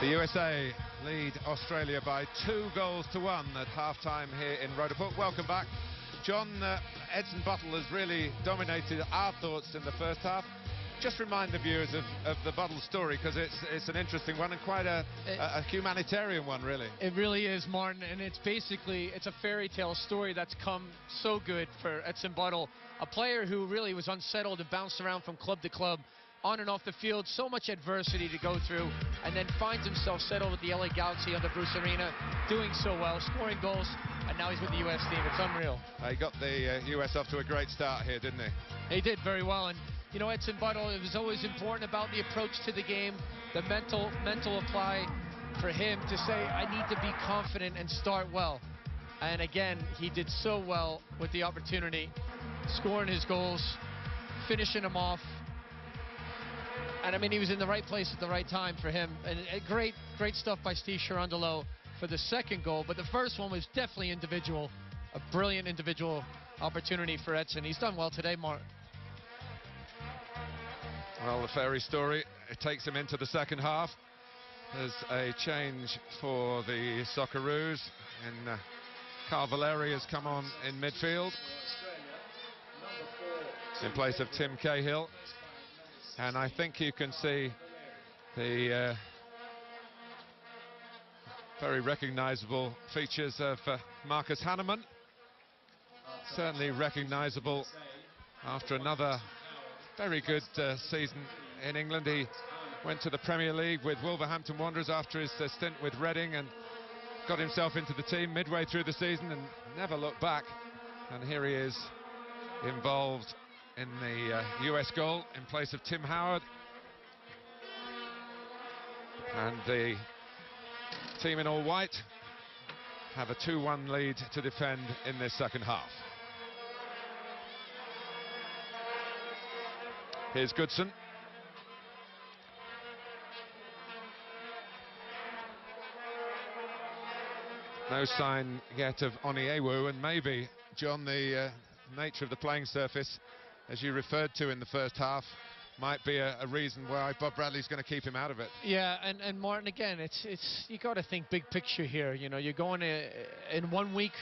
The USA lead Australia by 2-1 at half-time here in Boardwalk. Welcome back. John, Edson Buttle has really dominated our thoughts in the first half. Just remind the viewers of the Buttle story, because it's an interesting one and quite a humanitarian one, really. It really is, Martin, and it's a fairy tale story that's come so good for Edson Buttle, a player who really was unsettled and bounced around from club to club, on and off the field, so much adversity to go through, and then finds himself settled with the LA Galaxy under Bruce Arena, doing so well, scoring goals, and now he's with the U.S. team. It's unreal. He got the U.S. off to a great start here, didn't he? He did very well, and you know, Edson Buttle, it was always important about the approach to the game, the mental apply for him to say, I need to be confident and start well. And again, he did so well with the opportunity, scoring his goals, finishing them off. And I mean, he was in the right place at the right time for him. And great stuff by Steve Cherundolo for the second goal. But the first one was definitely individual, a brilliant individual opportunity for Edson. He's done well today, Mark. Well, the fairy story, it takes him into the second half. There's a change for the Socceroos, and Carl Valeri has come on in midfield in place of Tim Cahill. And I think you can see the very recognisable features of Marcus Hannemann. Certainly recognisable after another very good season in England. He went to the Premier League with Wolverhampton Wanderers after his stint with Reading and got himself into the team midway through the season and never looked back. And here he is, involved in the US goal in place of Tim Howard. And the team in all white have a 2-1 lead to defend in this second half. Here's Goodson. No sign yet of Oniewu, and maybe, John, the nature of the playing surface, as you referred to in the first half, might be a reason why Bob Bradley's going to keep him out of it. Yeah, and Martin, again, it's you got to think big picture here. You know, you're going to, in 1 week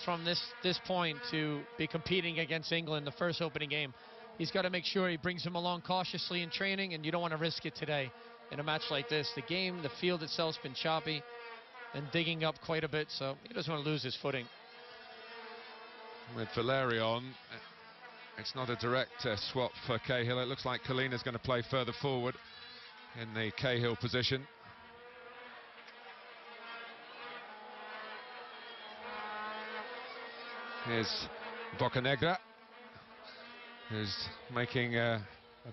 from this point, to be competing against England, the first opening game. He's got to make sure he brings him along cautiously in training, and you don't want to risk it today in a match like this. The game, the field itself's been choppy and digging up quite a bit, so he doesn't want to lose his footing. With Valeri on, it's not a direct swap for Cahill. It looks like Kalina's going to play further forward in the Cahill position. Here's Bocanegra, who's making a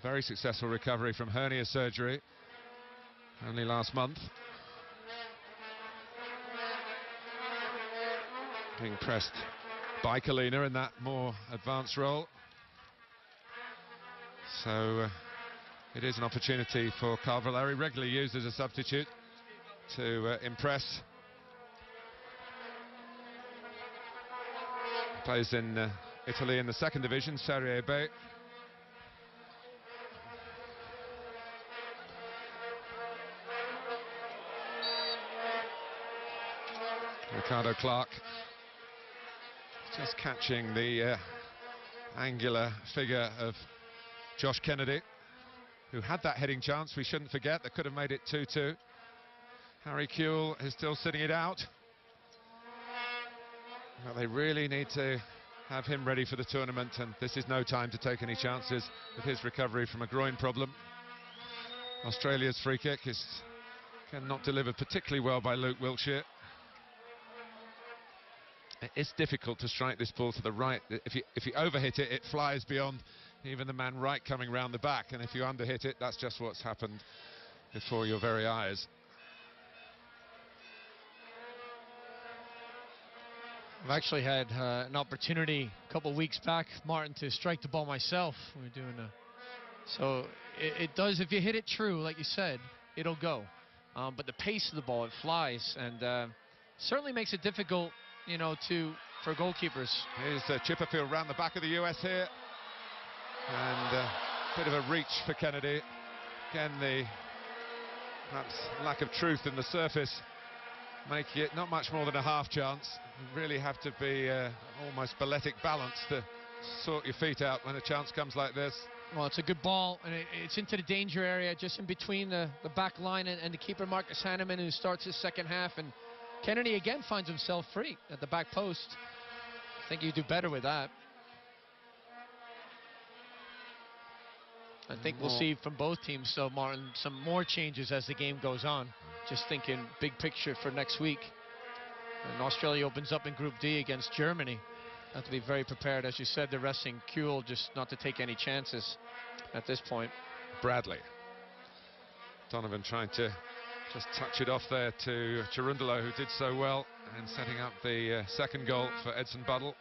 very successful recovery from hernia surgery only last month. Being pressed by Kalina in that more advanced role. So it is an opportunity for Carl Valeri, regularly used as a substitute, to impress. Plays in Italy in the second division, Serie B. Ricardo Clark just catching the angular figure of Josh Kennedy, who had that heading chance, we shouldn't forget, that could have made it 2-2. Harry Kewell is still sitting it out. Well, they really need to have him ready for the tournament, and this is no time to take any chances with his recovery from a groin problem. Australia's free kick is not delivered particularly well by Luke Wiltshire. It's difficult to strike this ball to the right. If you overhit it, it flies beyond even the man right coming round the back, and if you underhit it, that's just what's happened before your very eyes. I've actually had an opportunity a couple of weeks back, Martin, to strike the ball myself. We were doing so it does, if you hit it true, like you said, it'll go. But the pace of the ball, it flies, and certainly makes it difficult, you know, for goalkeepers. Here's Chipperfield round the back of the US here, and a bit of a reach for Kennedy. Again, the perhaps lack of truth in the surface, making it not much more than a half chance. You really have to be almost balletic balance to sort your feet out when a chance comes like this. Well, it's a good ball, and it's into the danger area, just in between the back line and the keeper, Marcus Hanneman, who starts his second half. And Kennedy again finds himself free at the back post. I think you do better with that. I think we'll see from both teams, though, Martin, some more changes as the game goes on. Just thinking big picture for next week. And Australia opens up in Group D against Germany. Have to be very prepared. As you said, they're resting Kuhl just not to take any chances at this point. Bradley. Donovan trying to just touch it off there to Cherundolo, who did so well, and setting up the second goal for Edson Buddle.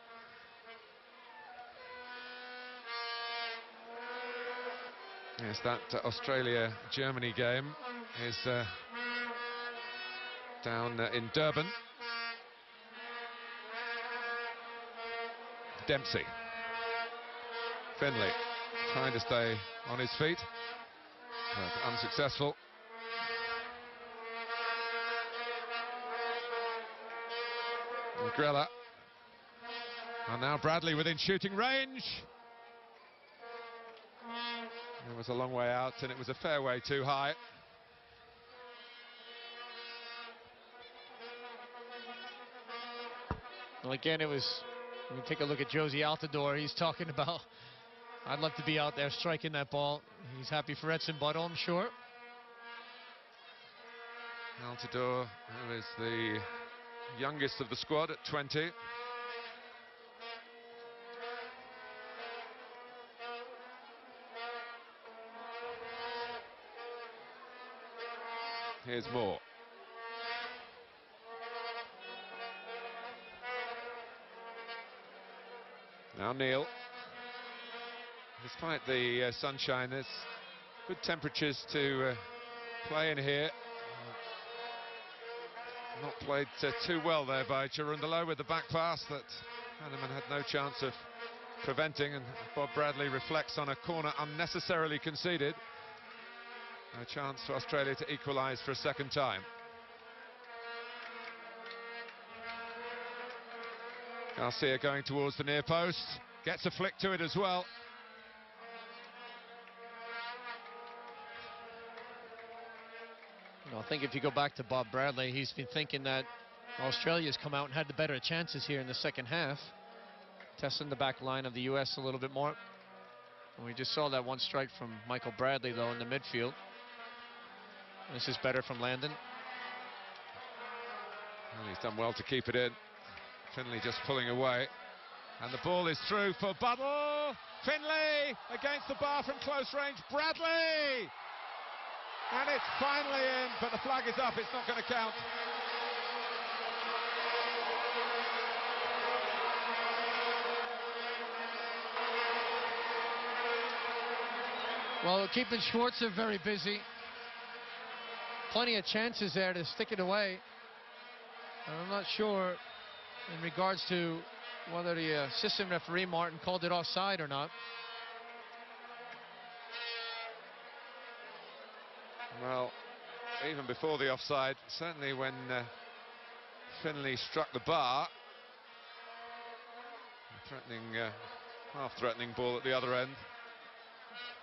Yes, that Australia-Germany game is down in Durban. Dempsey. Finley trying to stay on his feet, but unsuccessful. And Grella. And now Bradley within shooting range. It was a long way out, and it was a fair way too high. Well, again, it was, when you take a look at Josie Altidore, he's talking about, I'd love to be out there striking that ball. He's happy for Edson Buddle, I'm sure. Altidore, who is the youngest of the squad at 20. Here's Moore. Now Neal. Despite the sunshine, there's good temperatures to play in here. Not played too well there by Cherundolo with the back pass that Hanneman had no chance of preventing, and Bob Bradley reflects on a corner unnecessarily conceded. A chance for Australia to equalise for a second time. Garcia going towards the near post, gets a flick to it as well. I think if you go back to Bob Bradley, he's been thinking that Australia's come out and had the better chances here in the second half, testing the back line of the US a little bit more. And we just saw that one strike from Michael Bradley, though, in the midfield. This is better from Landon. And he's done well to keep it in. Finley just pulling away. And the ball is through for Buddle. Finley against the bar from close range. Bradley! And it's finally in, but the flag is up. It's not going to count. Well, keeping Schwarzer very busy. Plenty of chances there to stick it away. And I'm not sure in regards to whether the assistant referee, Martin, called it offside or not. Well, even before the offside, certainly when Finley struck the bar, threatening, half-threatening ball at the other end.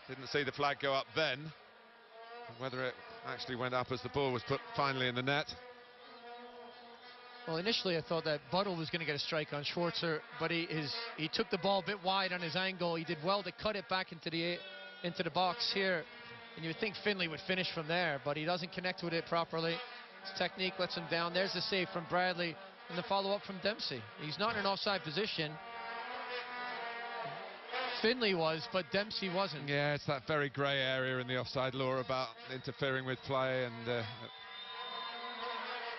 Didn't see the flag go up then. Whether it actually went up as the ball was put finally in the net. Well, initially I thought that Buddle was going to get a strike on Schwarzer, but he took the ball a bit wide on his angle. He did well to cut it back into the box here, and you would think Finley would finish from there, but he doesn't connect with it properly. His technique lets him down. There's the save from Bradley, and the follow-up from Dempsey. He's not in an offside position. Finley was, but Dempsey wasn't. Yeah, it's that very grey area in the offside law about interfering with play, and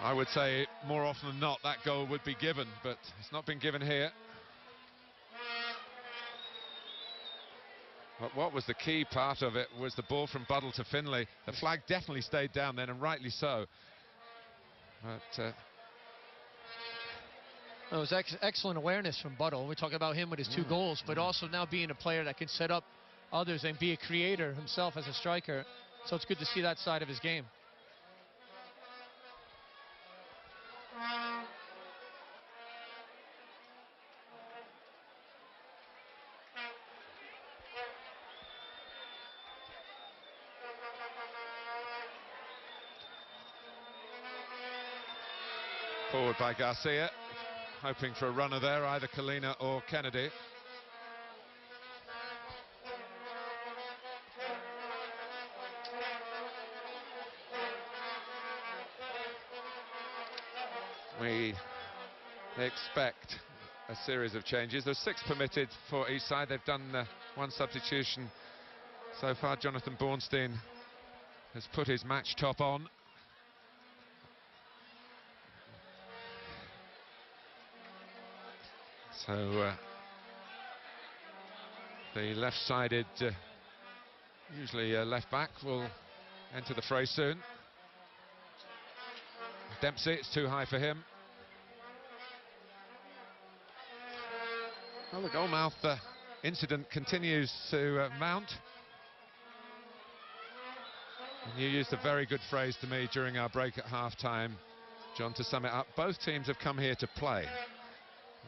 I would say more often than not that goal would be given, but it's not been given here. But what was the key part of it was the ball from Buddle to Finley. The flag definitely stayed down then, and rightly so. But it was excellent awareness from Buddle. We talk about him with his two goals, but also now being a player that can set up others and be a creator himself as a striker. So it's good to see that side of his game. Forward by Garcia, hoping for a runner there, either Kalina or Kennedy. We expect a series of changes. There's 6 permitted for each side. They've done 1 substitution so far. Jonathan Bornstein has put his match top on. So the left-sided, usually left back, will enter the fray soon. Dempsey, it's too high for him. Well, the goalmouth incident continues to mount. And you used a very good phrase to me during our break at half-time, John, to sum it up. Both teams have come here to play.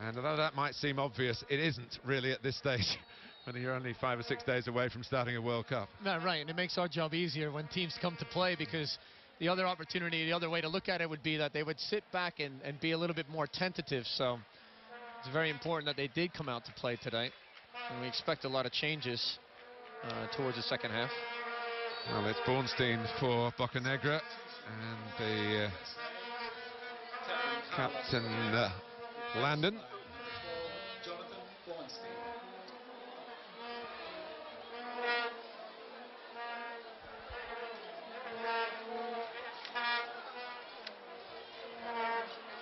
And although that might seem obvious, it isn't really at this stage, when you're only 5 or 6 days away from starting a World Cup. No, right, and it makes our job easier when teams come to play, because the other opportunity, the other way to look at it would be that they would sit back and be a little bit more tentative. So it's very important that they did come out to play today, and we expect a lot of changes towards the second half. Well, it's Bornstein for Bocanegra, and the captain Landon.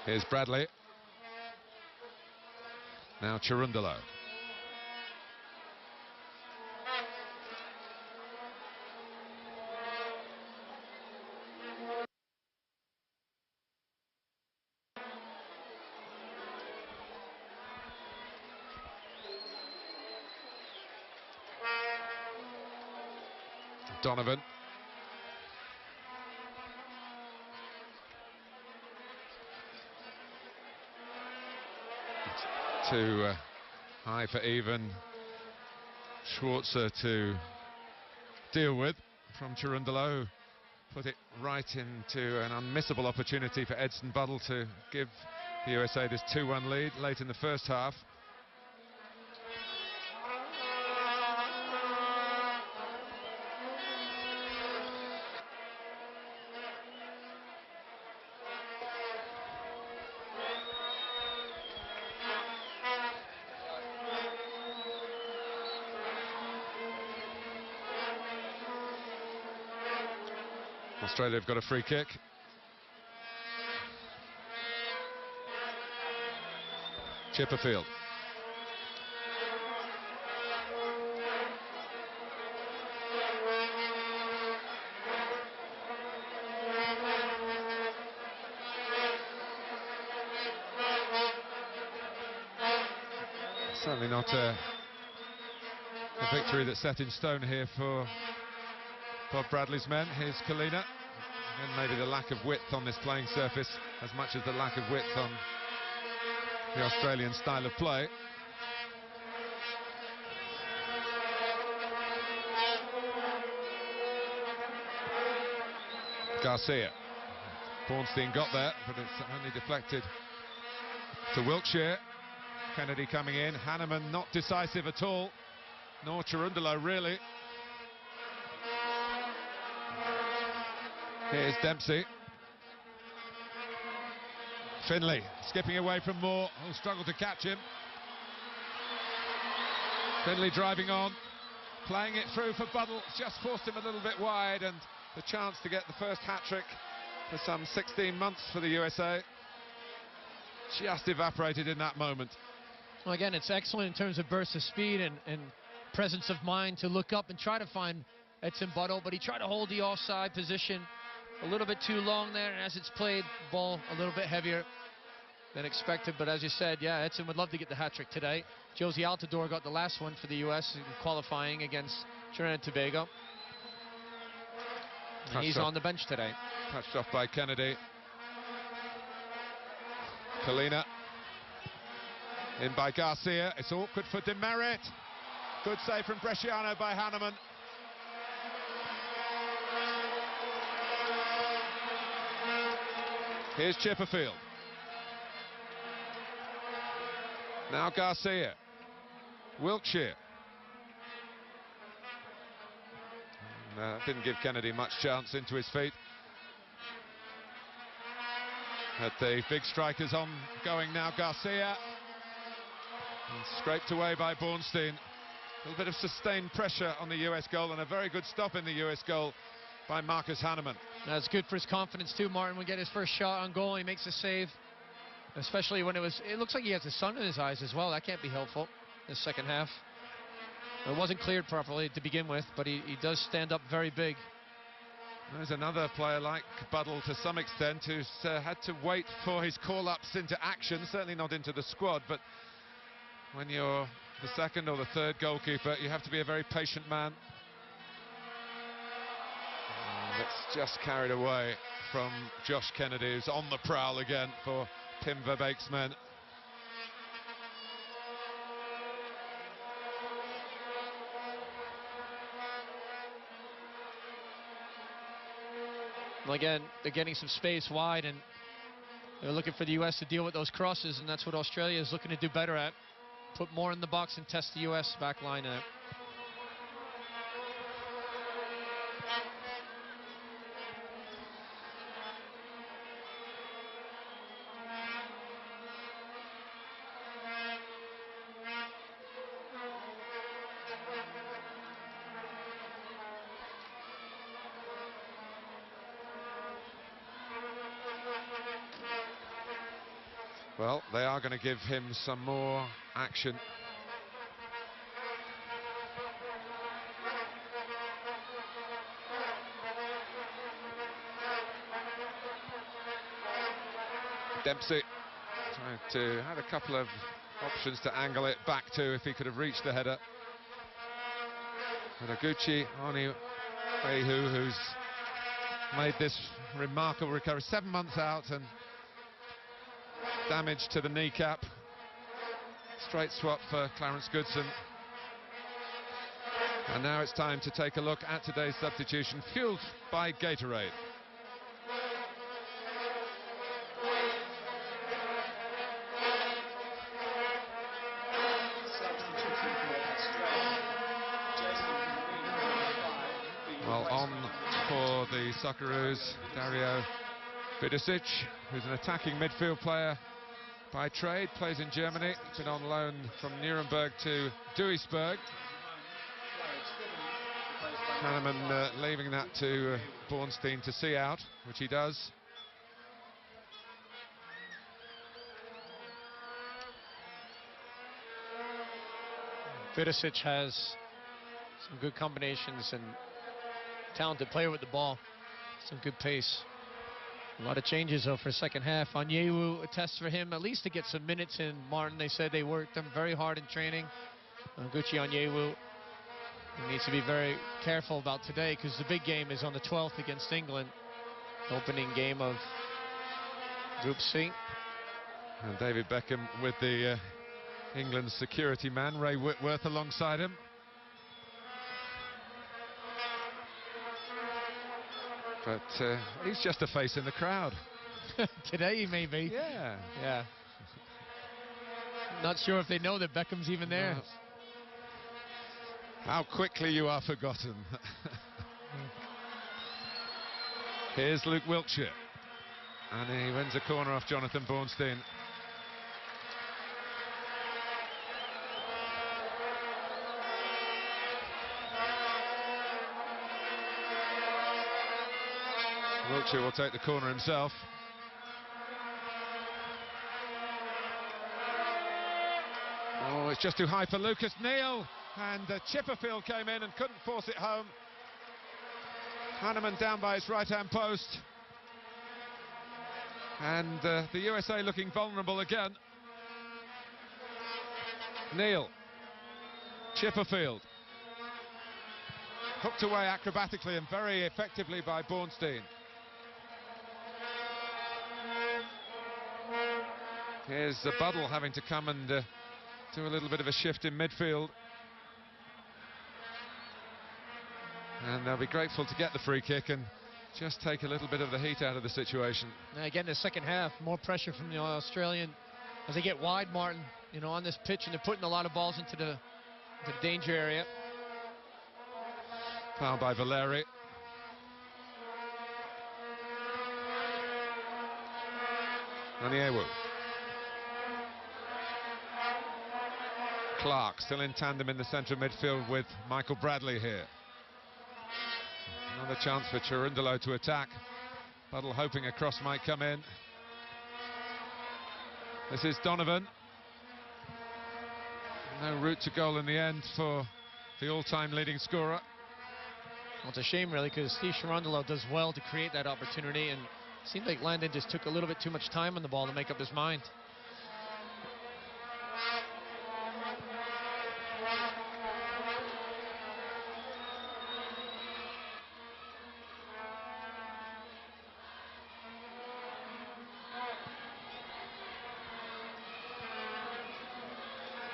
Here's Bradley. Now Chirundalo. Donovan. Too high for even Schwarzer to deal with from Chirundalo. Put it right into an unmissable opportunity for Edson Buddle to give the USA this 2-1 lead late in the first half. Australia have got a free kick. Chipperfield. Certainly not a victory that's set in stone here for Bob Bradley's men. Here's Kalina. And maybe the lack of width on this playing surface as much as the lack of width on the Australian style of play. Garcia. Bornstein got there, but it's only deflected to Wiltshire. Kennedy coming in. Hanneman not decisive at all, nor Chirundalo really. Here's Dempsey. Finlay skipping away from Moore, who'll struggle to catch him. Finlay driving on, playing it through for Buddle, just forced him a little bit wide, and the chance to get the first hat-trick for some 16 months for the USA just evaporated in that moment. Well, again, it's excellent in terms of burst of speed and presence of mind to look up and try to find Edson Buddle, but he tried to hold the offside position a little bit too long there, and as it's played, ball a little bit heavier than expected. But as you said, yeah, Edson would love to get the hat-trick today. Josie Altidore got the last one for the U.S. in qualifying against Trinidad and Tobago. And he's on the bench today. Touched off by Kennedy. Kalina. In by Garcia. It's awkward for Demerit. Good save from Bresciano by Hanneman. Here's Chipperfield. Now Garcia. Wiltshire. Didn't give Kennedy much chance into his feet. But the big strikers on going now. Garcia. And scraped away by Bornstein. A little bit of sustained pressure on the US goal, and a very good stop in the US goal by Marcus Hanneman. That's good for his confidence too. Martin will get his first shot on goal. He makes a save, especially when it looks like he has the sun in his eyes as well. That can't be helpful in the second half. It wasn't cleared properly to begin with, but he does stand up very big. There's another player like Buddle to some extent who's had to wait for his call-ups into action, certainly not into the squad, but when you're the second or the third goalkeeper, you have to be a very patient man. That's just carried away from Josh Kennedy, who's on the prowl again for Pim Verbeek's men. Well, again, they're getting some space wide, and they're looking for the U.S. to deal with those crosses, and that's what Australia is looking to do better at. Put more in the box and test the U.S. back line out. Well, they are going to give him some more action. Dempsey had a couple of options to angle it back to if he could have reached the header. But Oguchi Onyewu, who's made this remarkable recovery, 7 months out and damage to the kneecap. Straight swap for Clarence Goodson. And now it's time to take a look at today's substitution, fueled by Gatorade. Well, on for the Socceroos, Dario Vidosic, who's an attacking midfield player by trade, plays in Germany, been on loan from Nuremberg to Duisburg. Hanneman leaving that to Bornstein to see out, which he does. Vidosic has some good combinations and talented player with the ball. Some good pace. A lot of changes though for second half. Onyewu, a test for him at least to get some minutes in. Martin, they said they worked him very hard in training. Oguchi Onyewu needs to be very careful about today because the big game is on the 12th against England. Opening game of Group C. And David Beckham with the England security man, Ray Whitworth, alongside him. But he's just a face in the crowd. Today he may be. Yeah. Yeah. Not sure if they know that Beckham's even there. No. How quickly you are forgotten. Here's Luke Wiltshire. And he wins a corner off Jonathan Bornstein. Wiltshire will take the corner himself. Oh, it's just too high for Lucas Neal. And Chipperfield came in and couldn't force it home. Hanneman down by his right-hand post. And the USA looking vulnerable again. Neal. Chipperfield. Hooked away acrobatically and very effectively by Bornstein. Here's Buddle having to come and do a little bit of a shift in midfield. And they'll be grateful to get the free kick and just take a little bit of the heat out of the situation. Now again, the second half, more pressure from the Australian as they get wide, Martin, you know, on this pitch, and they're putting a lot of balls into the danger area. Foul by Valeri. Oniewu. Clark still in tandem in the centre of midfield with Michael Bradley here. Another chance for Cherundolo to attack. Buddle hoping a cross might come in. This is Donovan. No route to goal in the end for the all-time leading scorer. Well, it's a shame, really, because Steve Cherundolo does well to create that opportunity, and it seemed like Landon just took a little bit too much time on the ball to make up his mind.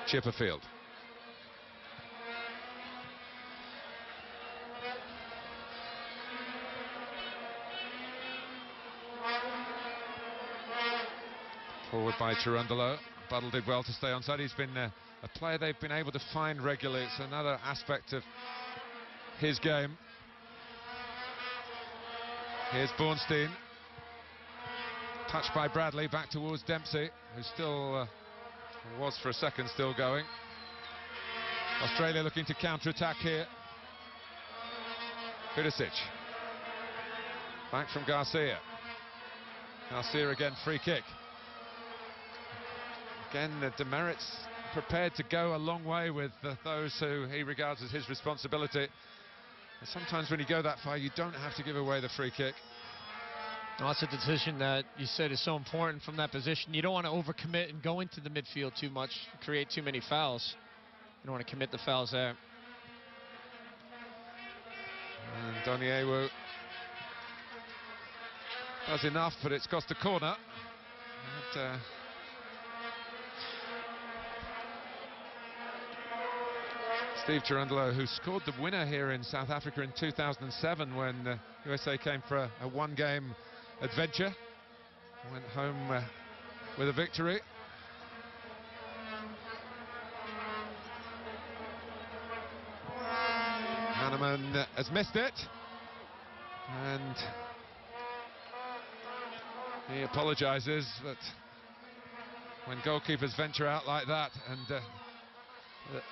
Chipperfield. Forward by Cherundolo. Buddle did well to stay onside. He's been a player they've been able to find regularly. It's another aspect of his game. Here's Bornstein. Touched by Bradley, back towards Dempsey, who still was for a second still going. Australia looking to counter-attack here. Vidicic. Back from Garcia. Garcia again, free kick. Again, Demerit's prepared to go a long way with those who he regards as his responsibility. And sometimes when you go that far, you don't have to give away the free kick. Well, that's a decision that you said is so important from that position. You don't want to overcommit and go into the midfield too much, create too many fouls. You don't want to commit the fouls there. And Oniewu does enough, but it's cost a corner. And, Steve Cherundolo, who scored the winner here in South Africa in 2007 when USA came for a one-game adventure, went home with a victory. Hanneman has missed it, and he apologises that when goalkeepers venture out like that, and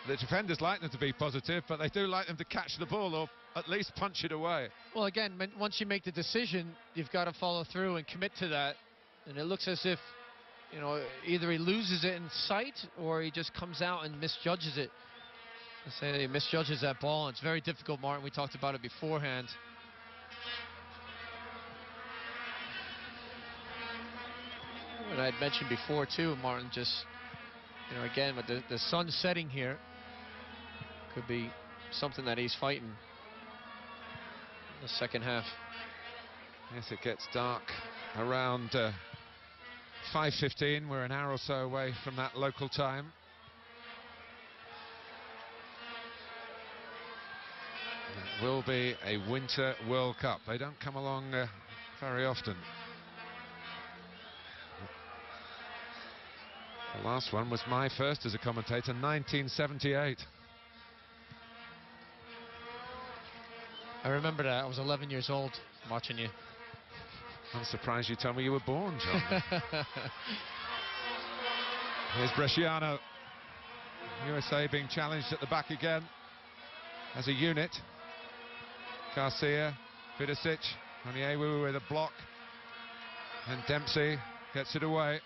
the defenders like them to be positive, but they do like them to catch the ball or at least punch it away. Well, again, once you make the decision, you've got to follow through and commit to that. And it looks as if, you know, either he loses it in sight or he just comes out and misjudges it. Let's say he misjudges that ball. It's very difficult, Martin. We talked about it beforehand. And I had mentioned before, too, Martin, just, you know, again, with the sun setting here, could be something that he's fighting in the second half. Yes, it gets dark around 5:15. We're an hour or so away from that local time. It will be a Winter World Cup. They don't come along very often. The last one was my first as a commentator, 1978. I remember that. I was 11 years old watching you. I'm surprised you told me you were born, John. Here's Bresciano. USA being challenged at the back again as a unit. Garcia, Vidicic, Oniewu with a block, and Dempsey gets it away.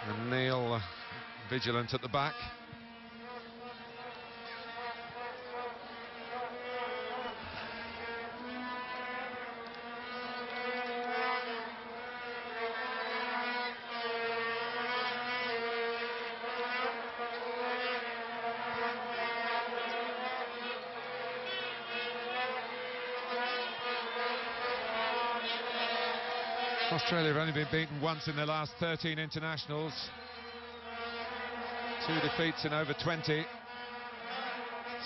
And Neil vigilant at the back. Australia have only been beaten once in their last 13 internationals. 2 defeats in over 20.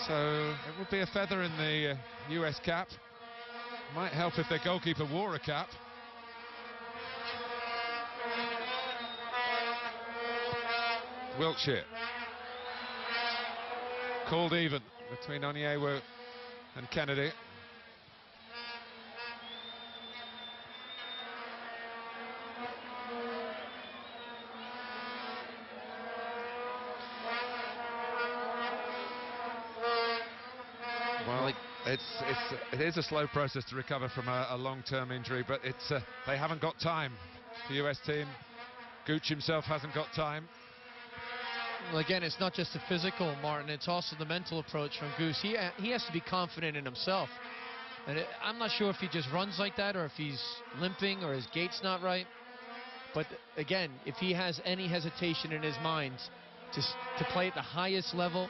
So it would be a feather in the US cap. Might help if their goalkeeper wore a cap. Wiltshire. Called even between Onyewu and Kennedy. Well, it is a slow process to recover from a long-term injury, but they haven't got time. The US team, Gooch himself hasn't got time. Well, again, it's not just the physical, Martin, it's also the mental approach from Goose. He has to be confident in himself. And I'm not sure if he just runs like that or if he's limping or his gait's not right. But again, if he has any hesitation in his mind to play at the highest level,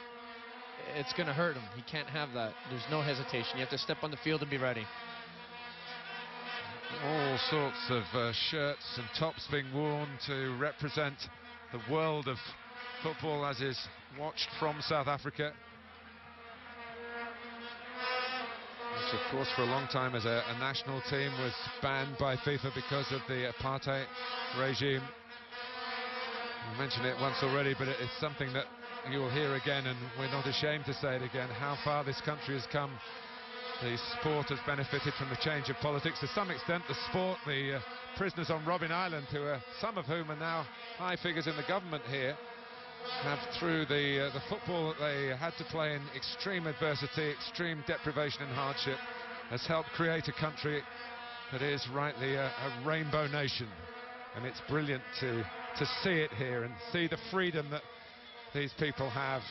it's going to hurt him. He can't have that. There's no hesitation. You have to step on the field and be ready. All sorts of shirts and tops being worn to represent the world of football as is watched from South Africa. Which, of course, for a long time as a national team was banned by FIFA because of the apartheid regime. I mentioned it once already, but it's something that you will hear again, and we're not ashamed to say it again, how far this country has come. The sport has benefited from the change of politics. To some extent, the sport, the prisoners on Robben Island, some of whom are now high figures in the government here, have, through the football that they had to play in extreme adversity, extreme deprivation and hardship, has helped create a country that is rightly a rainbow nation. And it's brilliant to see it here and see the freedom that these people have.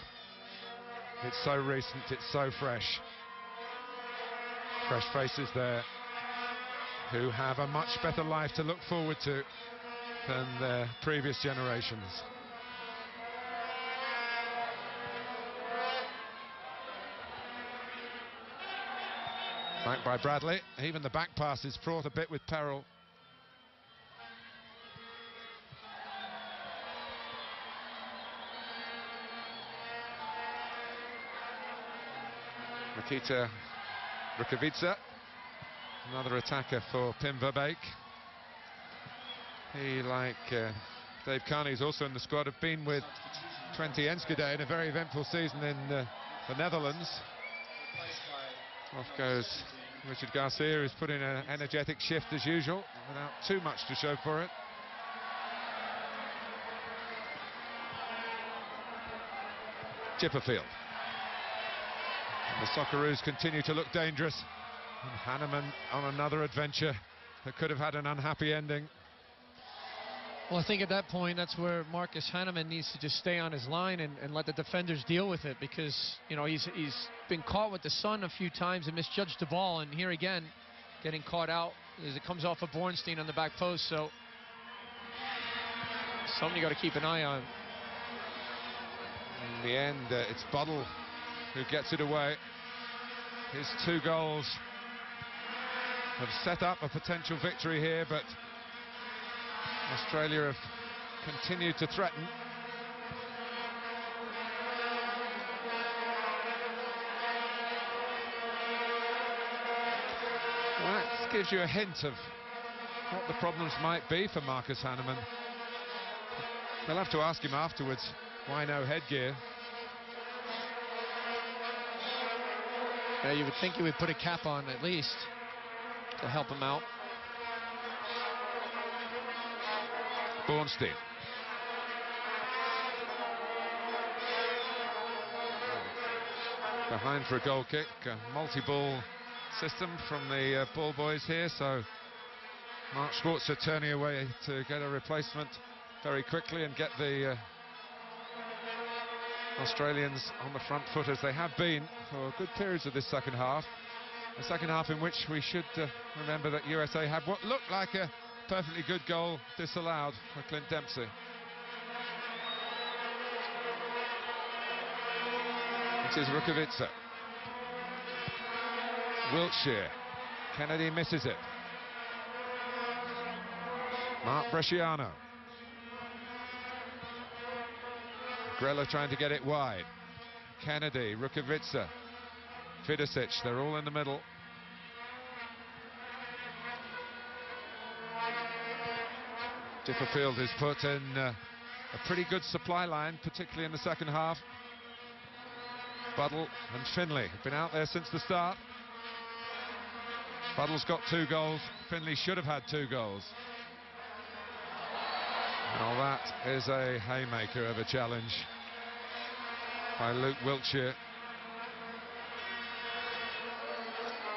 It's so recent, it's so fresh. Fresh faces there who have a much better life to look forward to than their previous generations. Back by Bradley. Even the back pass is fraught a bit with peril. Nikita Rukavica, another attacker for Pim Verbeek. He, like Dave Carney, is also in the squad, have been with Twente Enschede in a very eventful season in the Netherlands. Off goes Richard Garcia, who's put in an energetic shift as usual, without too much to show for it. Chipperfield. The Socceroos continue to look dangerous. And Hanneman on another adventure that could have had an unhappy ending. Well, I think at that point, that's where Marcus Hanneman needs to just stay on his line and let the defenders deal with it, because, you know, he's been caught with the sun a few times and misjudged the ball, and here again, getting caught out as it comes off of Bornstein on the back post, so something you got to keep an eye on. In the end, it's Buddle who gets it away. His 2 goals have set up a potential victory here, but Australia have continued to threaten. Well, that gives you a hint of what the problems might be for Marcus Hanneman. They'll have to ask him afterwards, why no headgear? Yeah, you would think he would put a cap on at least to help him out. Bornstein. Behind for a goal kick. A multi-ball system from the ball boys here, so Mark Schwarzer turning away to get a replacement very quickly and get the Australians on the front foot, as they have been for good periods of this second half. A second half in which we should remember that USA had what looked like a perfectly good goal disallowed for Clint Dempsey. It is Rukavica. Wiltshire. Kennedy misses it. Mark Bresciano. Grella trying to get it wide. Kennedy, Rukavica, Vidosic, they're all in the middle. Chipperfield has put in a pretty good supply line, particularly in the second half. Buddle and Finlay have been out there since the start. Buddle's got 2 goals. Finlay should have had 2 goals. Now that is a haymaker of a challenge by Luke Wiltshire.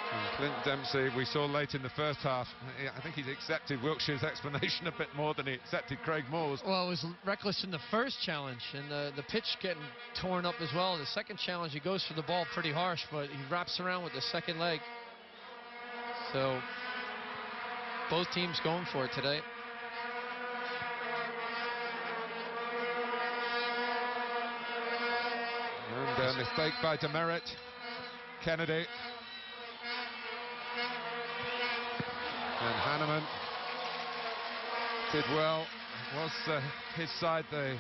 And Clint Dempsey, we saw late in the first half, I think he's accepted Wiltshire's explanation a bit more than he accepted Craig Moore's. Well, it was reckless in the first challenge, and the pitch getting torn up as well. The second challenge, he goes for the ball pretty harsh, but he wraps around with the second leg. So both teams going for it today. And a mistake by Demerit. Kennedy. And Hanneman did well. It was his side, the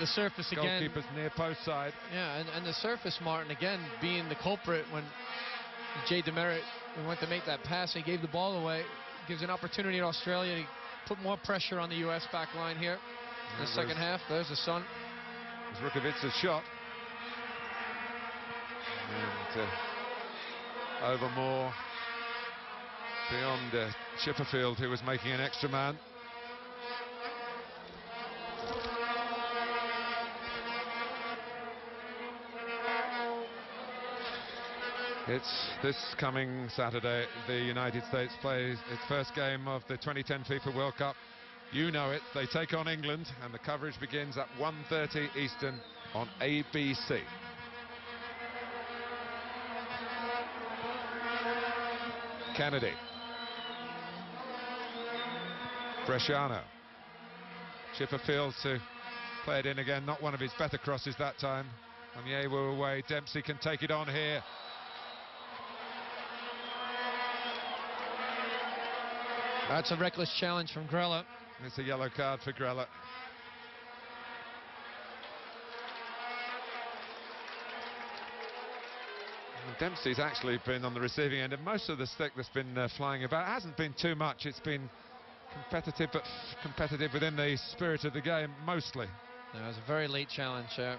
surface again. Goalkeeper's near post side. Yeah, and the surface, Martin, again, being the culprit when Jay Demerit went to make that pass. He gave the ball away. Gives an opportunity to Australia to put more pressure on the U.S. back line here in the second half. There's the sun. It was Rukavica's shot. And over more beyond Chipperfield, who was making an extra man. It's this coming Saturday, the United States plays its first game of the 2010 FIFA World Cup. You know it, they take on England, and the coverage begins at 1:30 Eastern on ABC. Kennedy. Bresciano. Chipperfield to play it in again, not one of his better crosses that time. And the were away, Dempsey can take it on here. That's a reckless challenge from Grella. It's a yellow card for Grella. Dempsey's actually been on the receiving end of most of the stick that's been flying about. It hasn't been too much. It's been competitive, but competitive within the spirit of the game, mostly. It was a very late challenge from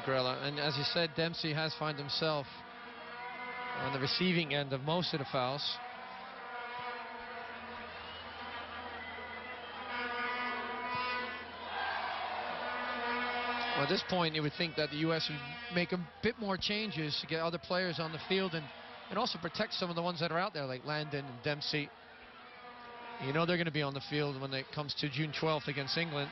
Grella. And as you said, Dempsey has found himself on the receiving end of most of the fouls. Well, at this point, you would think that the U.S. would make a bit more changes to get other players on the field and also protect some of the ones that are out there, like Landon and Dempsey. You know they're going to be on the field when it comes to June 12th against England.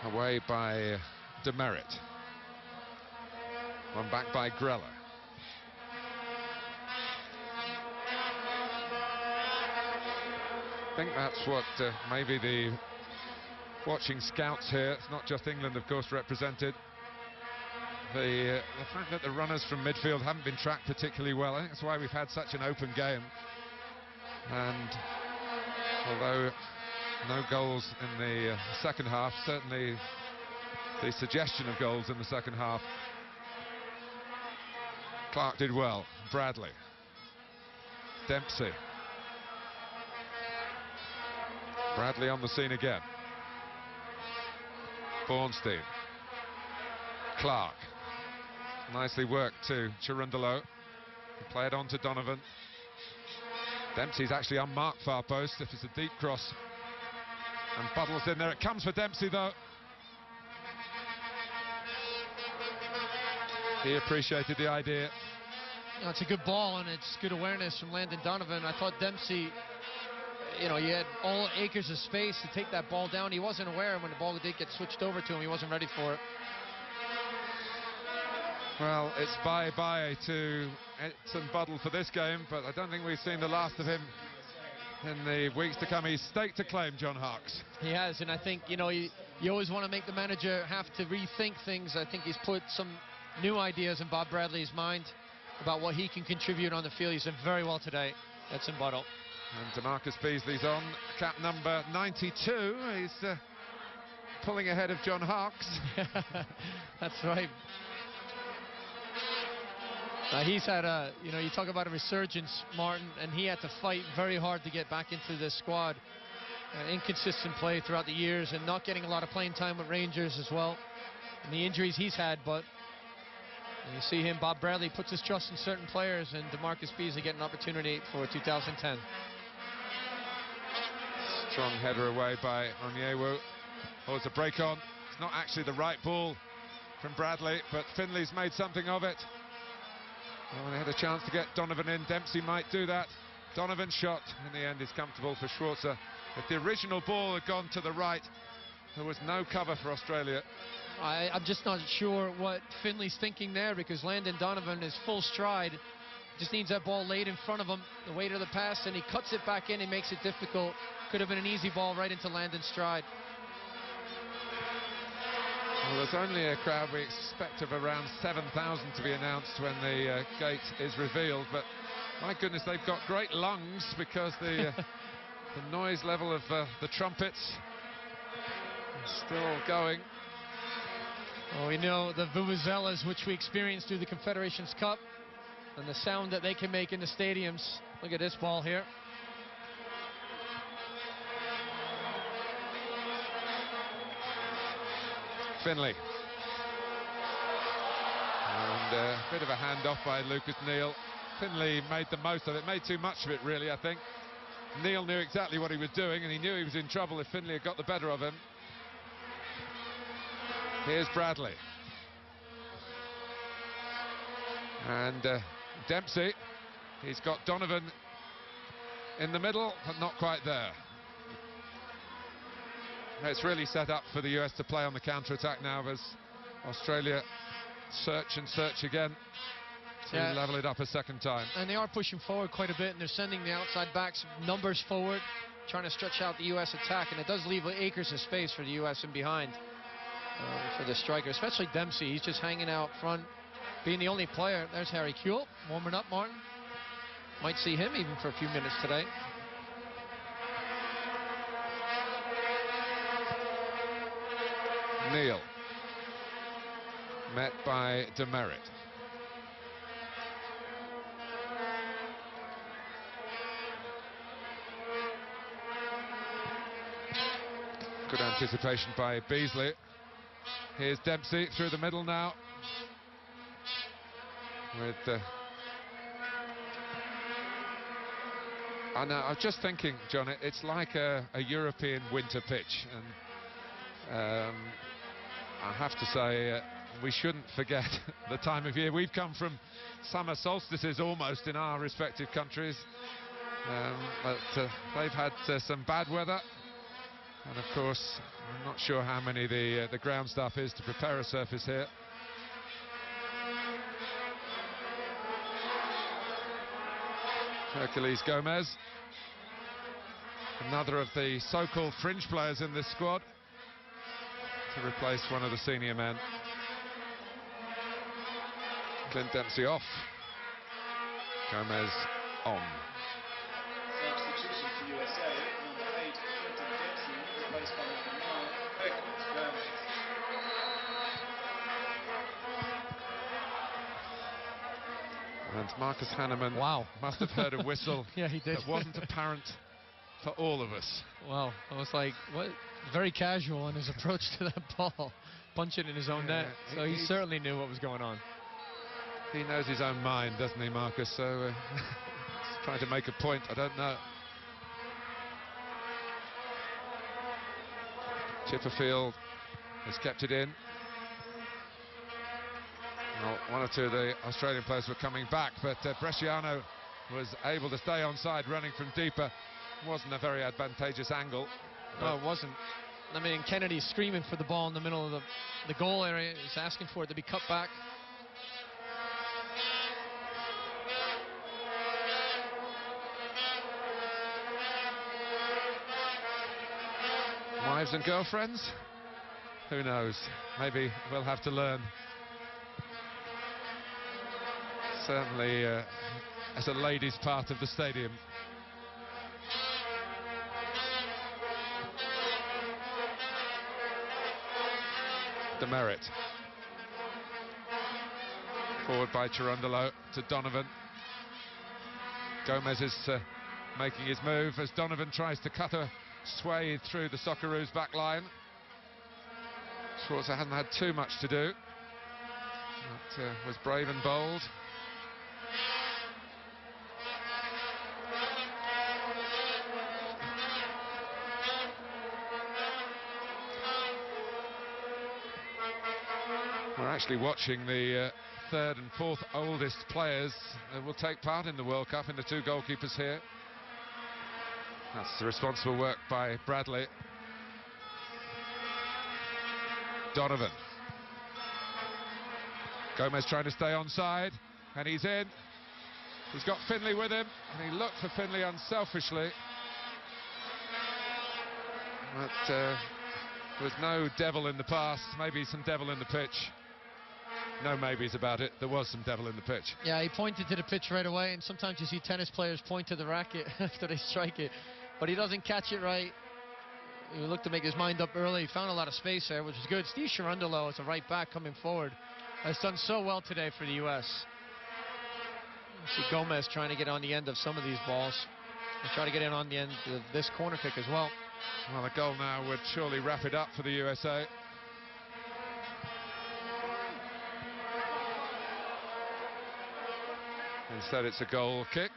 Away by Demerit. One back by Grella. I think that's what maybe the watching scouts here, it's not just England of course represented, the fact that the runners from midfield haven't been tracked particularly well. I think that's why we've had such an open game. And although no goals in the second half, certainly the suggestion of goals in the second half. Clark did well. Bradley. Dempsey. Bradley on the scene again. Bornstein. Clark. Nicely worked to Cherundolo. Play it on to Donovan. Dempsey's actually unmarked far post. If it's a deep cross. And Buddle's in there. It comes for Dempsey though. He appreciated the idea. No, it's a good ball and it's good awareness from Landon Donovan. I thought Dempsey, you know, he had all acres of space to take that ball down. He wasn't aware when the ball did get switched over to him. He wasn't ready for it. Well, it's bye-bye to Edson Buddle for this game, but I don't think we've seen the last of him in the weeks to come. He's staked a claim, John Harkes. He has, and I think, you know, you always want to make the manager have to rethink things. I think he's put some new ideas in Bob Bradley's mind about what he can contribute on the field. He's done very well today. That's in Buttle. And DeMarcus Beasley's on, cap number 92. He's pulling ahead of John Harkes. That's right. He's had a, you talk about a resurgence, Martin, and he had to fight very hard to get back into this squad. Inconsistent play throughout the years and not getting a lot of playing time with Rangers as well. And the injuries he's had, but you see him, Bob Bradley puts his trust in certain players, and DeMarcus Beasley get an opportunity for 2010. Strong header away by Onyewu. Oh, it's a break on. It's not actually the right ball from Bradley, but Finley's made something of it. Oh, they had a chance to get Donovan in. Dempsey might do that. Donovan's shot in the end is comfortable for Schwarzer. If the original ball had gone to the right, there was no cover for Australia. I'm just not sure what Finley's thinking there, because Landon Donovan is full stride. Just needs that ball laid in front of him, the weight of the pass, and he cuts it back in and makes it difficult. Could have been an easy ball right into Landon's stride. Well, there's only a crowd we expect of around 7,000 to be announced when the gate is revealed, but my goodness, they've got great lungs, because the the noise level of the trumpets is still going. Well, we know the vuvuzelas, which we experienced through the Confederations Cup, and the sound that they can make in the stadiums. Look at this ball here. Finley. And a bit of a handoff by Lucas Neal. Finley made the most of it, made too much of it really, I think. Neal knew exactly what he was doing, and he knew he was in trouble if Finley had got the better of him. Here's Bradley. And Dempsey. He's got Donovan in the middle, but not quite there. It's really set up for the US to play on the counter-attack now, as Australia search and search again to level it up a second time. And they are pushing forward quite a bit, and they're sending the outside backs numbers forward, trying to stretch out the US attack, and it does leave acres of space for the US in behind for the striker, especially Dempsey. He's just hanging out front, being the only player. There's Harry Kuehl warming up, Martin. Might see him even for a few minutes today. Neal met by Demerit. Good anticipation by Beasley. Here's Dempsey through the middle now. With I know, I was just thinking, John, it's like a European winter pitch, and I have to say we shouldn't forget the time of year. We've come from summer solstices almost in our respective countries, but they've had some bad weather, and of course I'm not sure how many the ground staff is to prepare a surface here. Hercules Gomez, another of the so-called fringe players in this squad, to replace one of the senior men. Clint Dempsey off. Gomez on. Substitution for USA, number 8, Clinton Dempsey, replaced by number 9, Hercules Gomez. And Marcus Hanneman must have heard a whistle yeah, he did. that wasn't apparent for all of us. Wow, I was like, what? Very casual in his approach to that ball, punch it in his own net. So he certainly knew what was going on. He knows his own mind, doesn't he, Marcus? So he's trying to make a point, I don't know. Chipperfield has kept it in. Well, one or two of the Australian players were coming back, but Bresciano was able to stay onside, running from deeper. Wasn't a very advantageous angle. No, it wasn't. I mean, Kennedy's screaming for the ball in the middle of the goal area. He's asking for it to be cut back. Wives and girlfriends? Who knows? Maybe we'll have to learn. Certainly as a ladies' part of the stadium. Demerit. Forward by Cherundolo to Donovan. Gomez is making his move as Donovan tries to cut a swathe through the Socceroos' back line. Schwarzer hasn't had too much to do. But, was brave and bold. We're actually watching the third and fourth oldest players will take part in the World Cup in the two goalkeepers here. That's the responsible work by Bradley. Donovan. Gomez trying to stay onside, and he's in. He's got Finlay with him, and he looked for Finlay unselfishly. But there was no devil in the pass, maybe some devil in the pitch. No maybes about it, there was some devil in the pitch. Yeah, he pointed to the pitch right away, and sometimes you see tennis players point to the racket after they strike it, but he doesn't catch it right. He looked to make his mind up early. He found a lot of space there, which is good. Steve Cherundolo, as a right back coming forward, has done so well today for the U.S. You see Gomez trying to get on the end of some of these balls and try to get in on the end of this corner kick as well. Well, a goal now would surely wrap it up for the USA. Instead, it's a goal kick.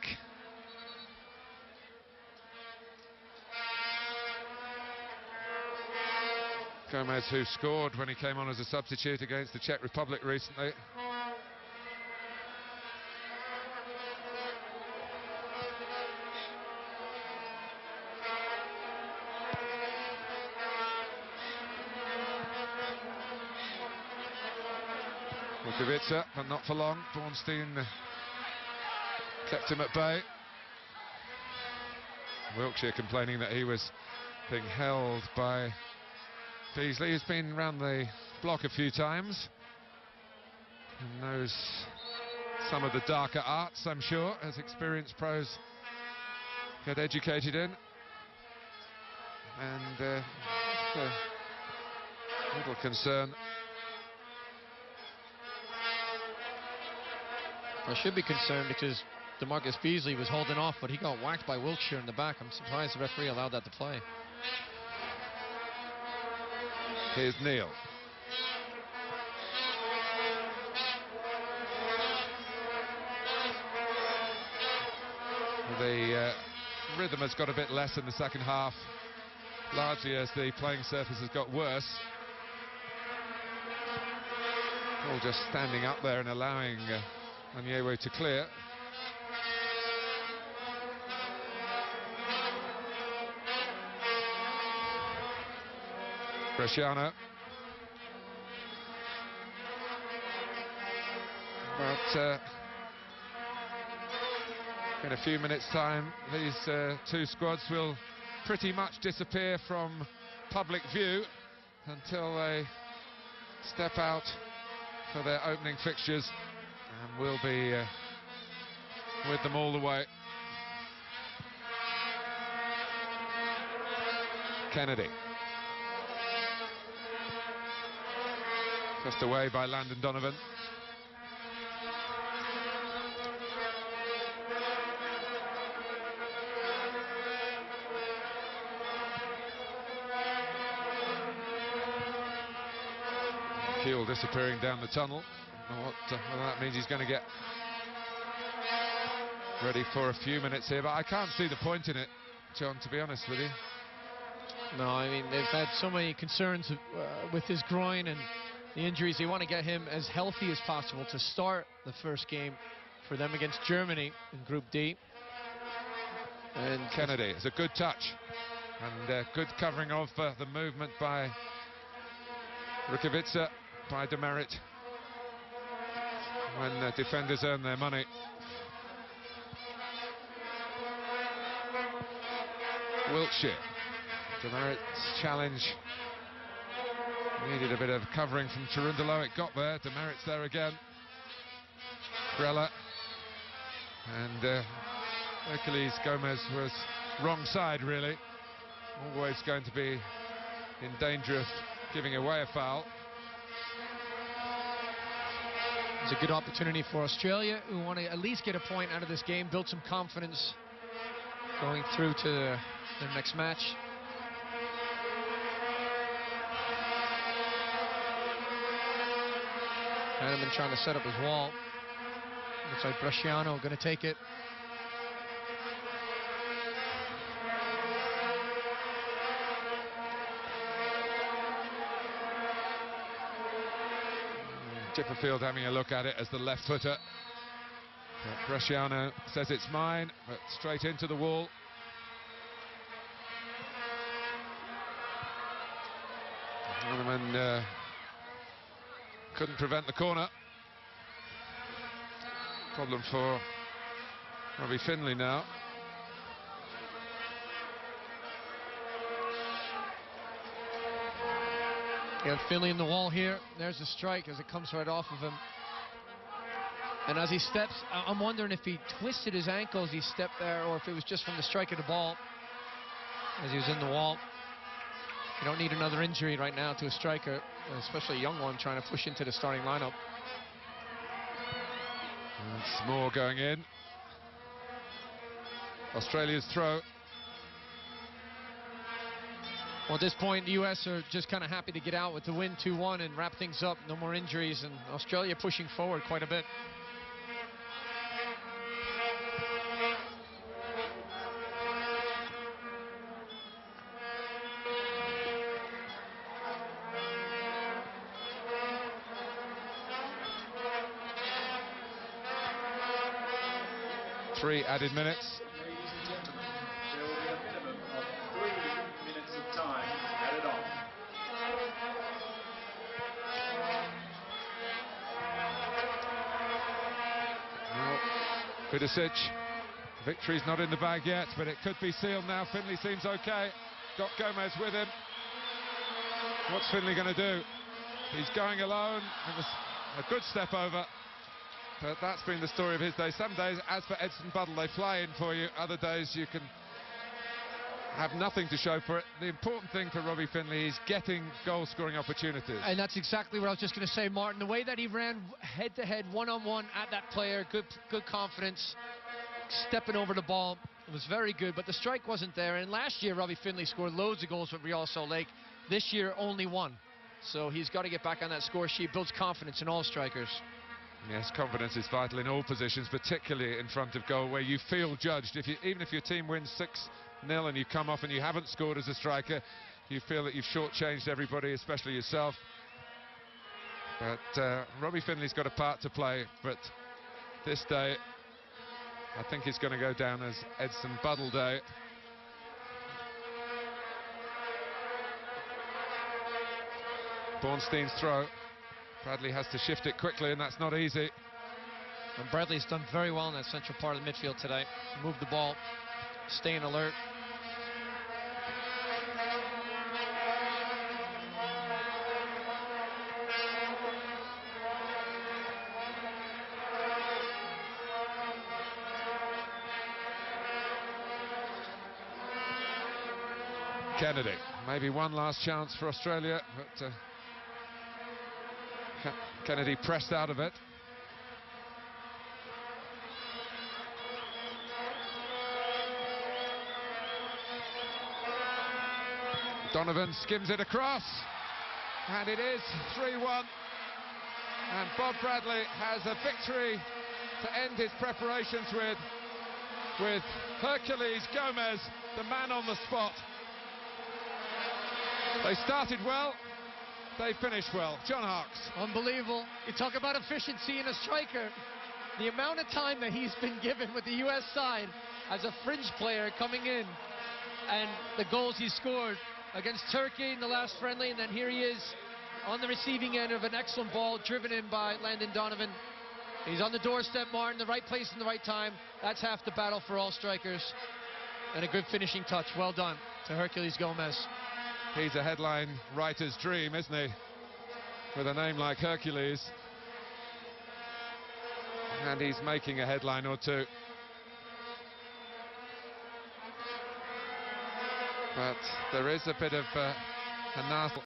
Gomez, who scored when he came on as a substitute against the Czech Republic recently. Vukovica, but not for long. Bornstein kept him at bay. Wiltshire complaining that he was being held by Beasley. He's been around the block a few times and knows some of the darker arts, I'm sure, as experienced pros get educated in. And a little concern. I should be concerned because DeMarcus Beasley was holding off, but he got whacked by Wiltshire in the back. I'm surprised the referee allowed that to play. Here's Neil. The rhythm has got a bit less in the second half, largely as the playing surface has got worse. All just standing up there and allowing Onyewu to clear. Bresciano. But in a few minutes' time, these two squads will pretty much disappear from public view until they step out for their opening fixtures, and we'll be with them all the way. Kennedy. Just away by Landon Donovan. Keel disappearing down the tunnel. Whether that means he's going to get ready for a few minutes here, but I can't see the point in it, John, to be honest with you. No, I mean, they've had so many concerns with his groin and the injuries. They want to get him as healthy as possible to start the first game for them against Germany in Group D. And Kennedy, it's a good touch and good covering of the movement by Vukovica, by Demerit. When the defenders earn their money. Wiltshire. Demerit's challenge Needed a bit of covering from Cherundolo. It got there. Demerits there again. Grella. And Hercules Gomez was wrong side, really. Always going to be in danger of giving away a foul. It's a good opportunity for Australia, who want to at least get a point out of this game, build some confidence going through to their next match. Hanneman trying to set up his wall. Looks like Bresciano going to take it. Chipperfield having a look at it as the left footer. But Bresciano says it's mine, but straight into the wall. Hanneman couldn't prevent the corner. Problem for Robbie Findlay now. Yeah, Finley in the wall here. There's a strike as it comes right off of him. And as he steps, I'm wondering if he twisted his ankle as he stepped there, or if it was just from the strike of the ball as he was in the wall. You don't need another injury right now to a striker, especially a young one trying to push into the starting lineup. And Moore going in. Australia's throw. Well, at this point, the US are just kind of happy to get out with the win 2-1 and wrap things up. No more injuries, and Australia pushing forward quite a bit. Three added minutes. Ladies and gentlemen, there will be a minimum of 3 minutes of time added on. Well, Vidicic, victory's not in the bag yet, but it could be sealed now. Findlay seems okay. Got Gomez with him. What's Findlay going to do? He's going alone. It was a good step over. But that's been the story of his day. Some days, as for Edson Buddle, they fly in for you. Other days, you can have nothing to show for it. The important thing for Robbie Findlay is getting goal-scoring opportunities. And that's exactly what I was just going to say, Martin. The way that he ran head-to-head, one-on-one at that player, good confidence, stepping over the ball, it was very good. But the strike wasn't there. And last year, Robbie Findlay scored loads of goals with Real Salt Lake. This year, only one. So he's got to get back on that score sheet. Builds confidence in all strikers. Yes, confidence is vital in all positions, particularly in front of goal, where you feel judged. Even if your team wins 6-0 and you come off and you haven't scored as a striker, you feel that you've shortchanged everybody, especially yourself. But Robbie Findlay's got a part to play, but this day, I think it's going to go down as Edson Buddle Day. Bornstein's throw. Bradley has to shift it quickly, and that's not easy. And Bradley's done very well in that central part of the midfield today. Move the ball, staying alert. Kennedy, maybe one last chance for Australia, but Kennedy pressed out of it. Donovan skims it across, and it is 3-1. And Bob Bradley has a victory to end his preparations with Hercules Gomez, the man on the spot. They started well. They finished well. John Harkes. Unbelievable. You talk about efficiency in a striker. The amount of time that he's been given with the U.S. side as a fringe player coming in, and the goals he scored against Turkey in the last friendly, and then here he is on the receiving end of an excellent ball driven in by Landon Donovan. He's on the doorstep, Martin, the right place in the right time. That's half the battle for all strikers. And a good finishing touch. Well done to Hercules Gomez. He's a headline writer's dream, isn't he? with a name like Hercules, and he's making a headline or two. But there is a bit of a nasty.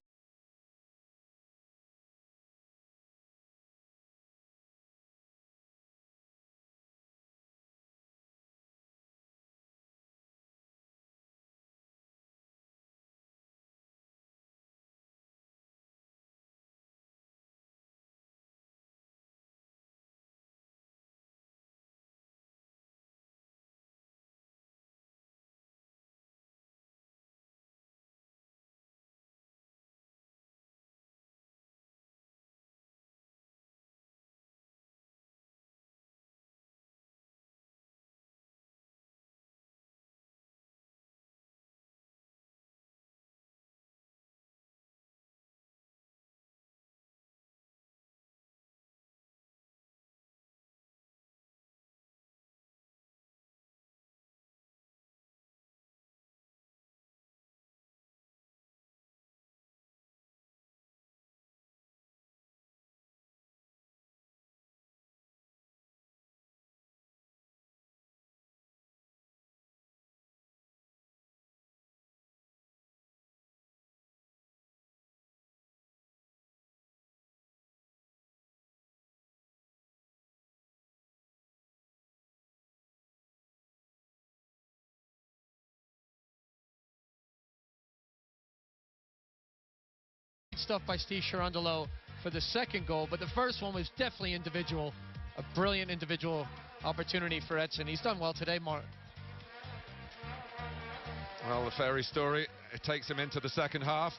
Stuff by Steve Cherundolo for the second goal, but the first one was definitely individual. A brilliant individual opportunity for Edson. He's done well today, Mark. Well, the fairy story, it takes him into the second half.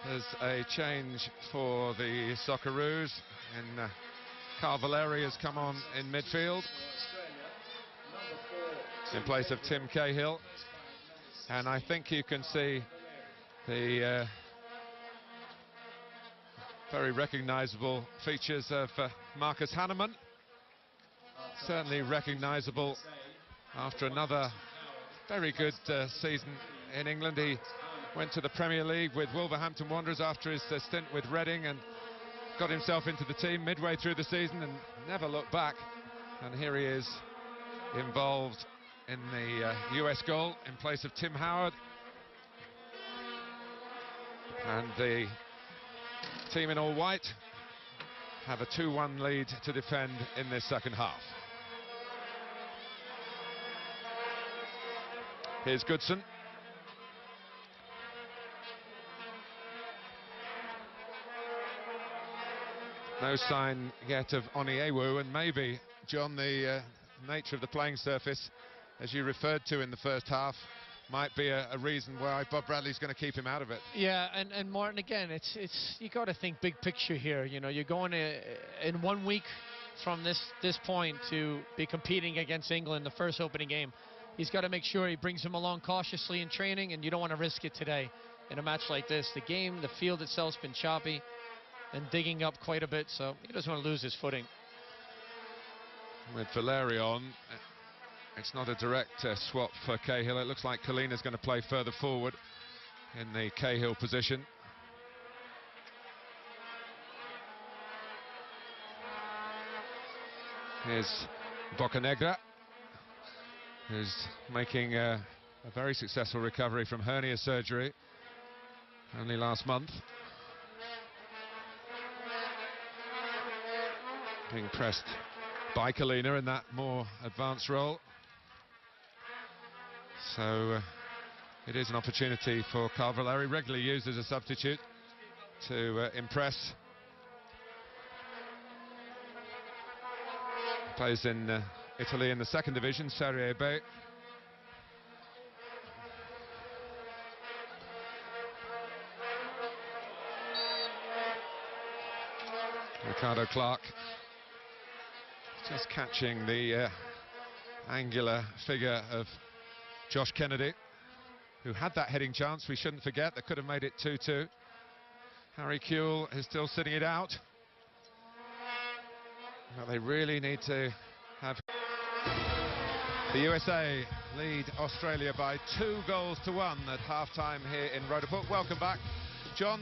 There's a change for the Socceroos, and Carl Valeri has come on in midfield in place of Tim Cahill. And I think you can see the very recognisable features of Marcus Hannemann. Certainly recognisable after another very good season in England. He went to the Premier League with Wolverhampton Wanderers after his stint with Reading and got himself into the team midway through the season and never looked back. And here he is involved in the US goal in place of Tim Howard. And the team in all white have a 2-1 lead to defend in this second half. Here's Goodson. No sign yet of Oniewu, and maybe, John, the nature of the playing surface, as you referred to in the first half, might be a reason why Bob Bradley's going to keep him out of it. Yeah, and Martin, again, it's you got to think big picture here. You know, you're going to, in 1 week from this point, to be competing against England, the first opening game. He's got to make sure he brings him along cautiously in training, and you don't want to risk it today in a match like this. The game, the field itself's been choppy and digging up quite a bit, so he doesn't want to lose his footing. With Valeri on, it's not a direct swap for Cahill. It looks like Kalina's going to play further forward in the Cahill position. Here's Bocanegra, who's making a very successful recovery from hernia surgery only last month. Being pressed by Kalina in that more advanced role. So it is an opportunity for Carl Valeri, regularly used as a substitute, to impress. Plays in Italy in the second division, Serie B. Ricardo Clark just catching the angular figure of Josh Kennedy, who had that heading chance, we shouldn't forget, that could have made it 2-2. Harry Kewell is still sitting it out. But they really need to have... The USA lead Australia by 2-1 at half-time here in Rhoda Park. Welcome back John,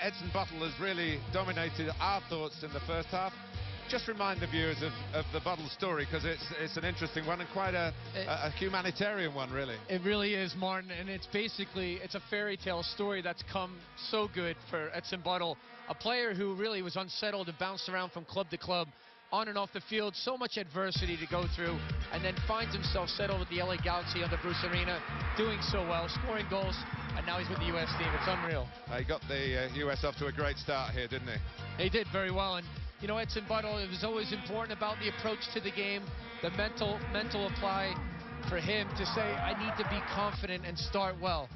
Edson Buttle has really dominated our thoughts in the first half. Just remind the viewers of the Buttle story, because it's an interesting one and quite a humanitarian one, really. It really is, Martin, and it's a fairy tale story that's come so good for Edson Buttle, a player who really was unsettled and bounced around from club to club, on and off the field, so much adversity to go through, and then finds himself settled with the LA Galaxy under Bruce Arena, doing so well, scoring goals, and now he's with the U.S. team. It's unreal. He got the U.S. off to a great start here, didn't he? He did very well, and you know, Edson Buttle, it was always important about the approach to the game, the mental apply for him to say, I need to be confident and start well.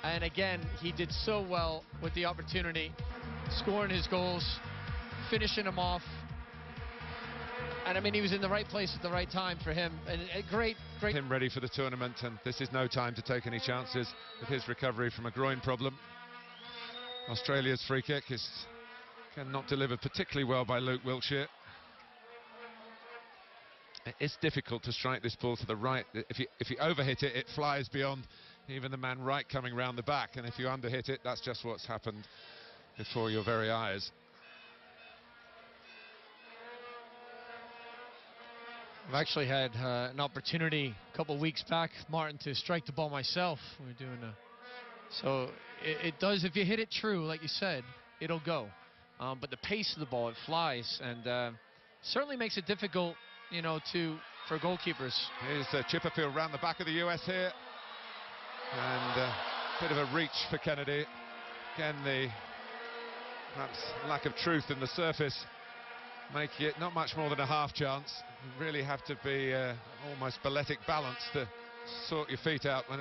And again, he did so well with the opportunity, scoring his goals, finishing them off. And I mean, he was in the right place at the right time for him. And a great. Him ready for the tournament, and this is no time to take any chances with his recovery from a groin problem. Australia's free kick is not delivered particularly well by Luke Wiltshire. It's difficult to strike this ball to the right. If you overhit it, it flies beyond even the man right coming round the back, and if you underhit it, that's just what's happened before your very eyes. I've actually had an opportunity a couple weeks back, Martin, to strike the ball myself. We were doing so it does, if you hit it true, like you said, it'll go. But the pace of the ball, it flies, and certainly makes it difficult, you know, for goalkeepers. Here's Chipperfield round the back of the US here, and a bit of a reach for Kennedy. Again, the perhaps lack of truth in the surface making it not much more than a half chance. You really have to be almost balletic balance to sort your feet out when